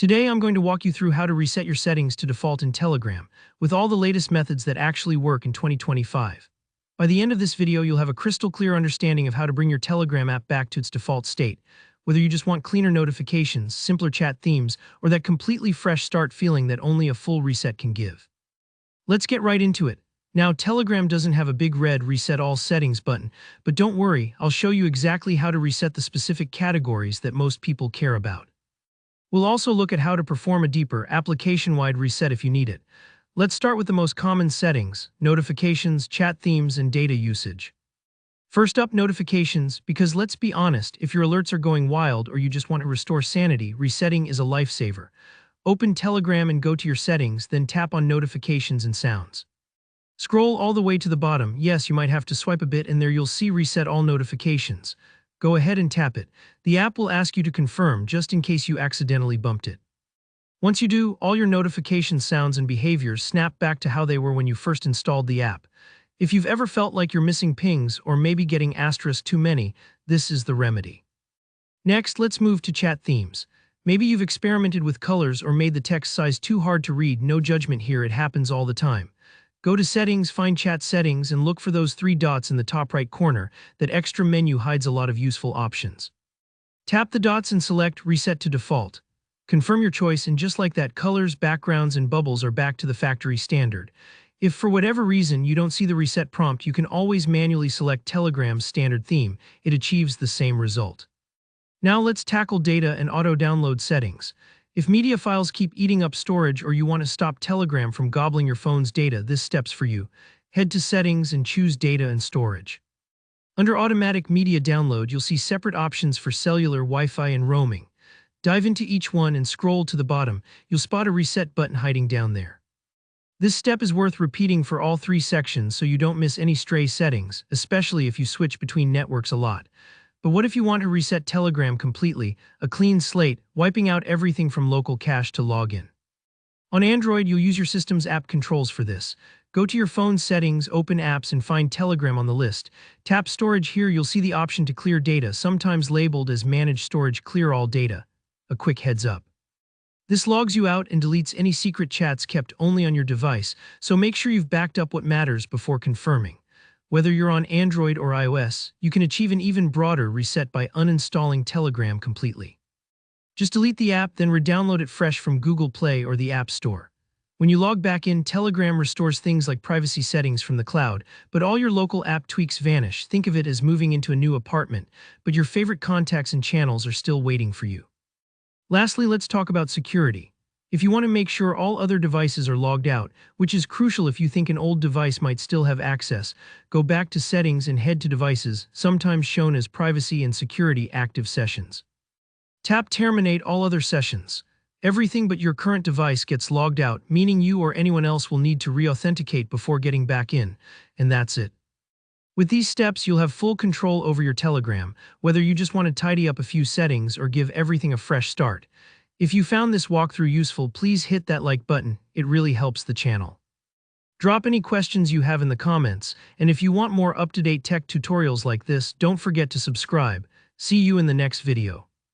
Today I'm going to walk you through how to reset your settings to default in Telegram, with all the latest methods that actually work in 2025. By the end of this video, you'll have a crystal clear understanding of how to bring your Telegram app back to its default state, whether you just want cleaner notifications, simpler chat themes, or that completely fresh start feeling that only a full reset can give. Let's get right into it. Now, Telegram doesn't have a big red Reset All Settings button, but don't worry, I'll show you exactly how to reset the specific categories that most people care about. We'll also look at how to perform a deeper, application-wide reset if you need it. Let's start with the most common settings: notifications, chat themes, and data usage. First up, notifications, because let's be honest, if your alerts are going wild or you just want to restore sanity, resetting is a lifesaver. Open Telegram and go to your settings, then tap on notifications and sounds. Scroll all the way to the bottom. Yes, you might have to swipe a bit, and there you'll see Reset All Notifications. Go ahead and tap it. The app will ask you to confirm just in case you accidentally bumped it. Once you do, all your notification sounds and behaviors snap back to how they were when you first installed the app. If you've ever felt like you're missing pings or maybe getting asterisk too many, this is the remedy. Next, let's move to chat themes. Maybe you've experimented with colors or made the text size too hard to read. No judgment here, it happens all the time. Go to Settings, find Chat Settings, and look for those three dots in the top right corner. That extra menu hides a lot of useful options. Tap the dots and select Reset to Default. Confirm your choice, and just like that, colors, backgrounds, and bubbles are back to the factory standard. If for whatever reason you don't see the reset prompt, you can always manually select Telegram's standard theme. It achieves the same result. Now let's tackle data and auto-download settings. If media files keep eating up storage or you want to stop Telegram from gobbling your phone's data, this step's for you. Head to Settings and choose Data and Storage. Under Automatic Media Download, you'll see separate options for cellular, Wi-Fi, and roaming. Dive into each one and scroll to the bottom. You'll spot a reset button hiding down there. This step is worth repeating for all three sections so you don't miss any stray settings, especially if you switch between networks a lot. But what if you want to reset Telegram completely, a clean slate, wiping out everything from local cache to login? On Android, you'll use your system's app controls for this. Go to your phone's settings, open apps, and find Telegram on the list. Tap Storage. Here you'll see the option to clear data, sometimes labeled as Manage Storage. Clear all data. A quick heads up. This logs you out and deletes any secret chats kept only on your device, so make sure you've backed up what matters before confirming. Whether you're on Android or iOS, you can achieve an even broader reset by uninstalling Telegram completely. Just delete the app, then re-download it fresh from Google Play or the App Store. When you log back in, Telegram restores things like privacy settings from the cloud, but all your local app tweaks vanish. Think of it as moving into a new apartment, but your favorite contacts and channels are still waiting for you. Lastly, let's talk about security. If you want to make sure all other devices are logged out, which is crucial if you think an old device might still have access, go back to Settings and head to Devices, sometimes shown as Privacy and Security Active Sessions. Tap Terminate all other sessions. Everything but your current device gets logged out, meaning you or anyone else will need to re-authenticate before getting back in, and that's it. With these steps, you'll have full control over your Telegram, whether you just want to tidy up a few settings or give everything a fresh start. If you found this walkthrough useful, please hit that like button. It really helps the channel. Drop any questions you have in the comments, and if you want more up-to-date tech tutorials like this, don't forget to subscribe. See you in the next video.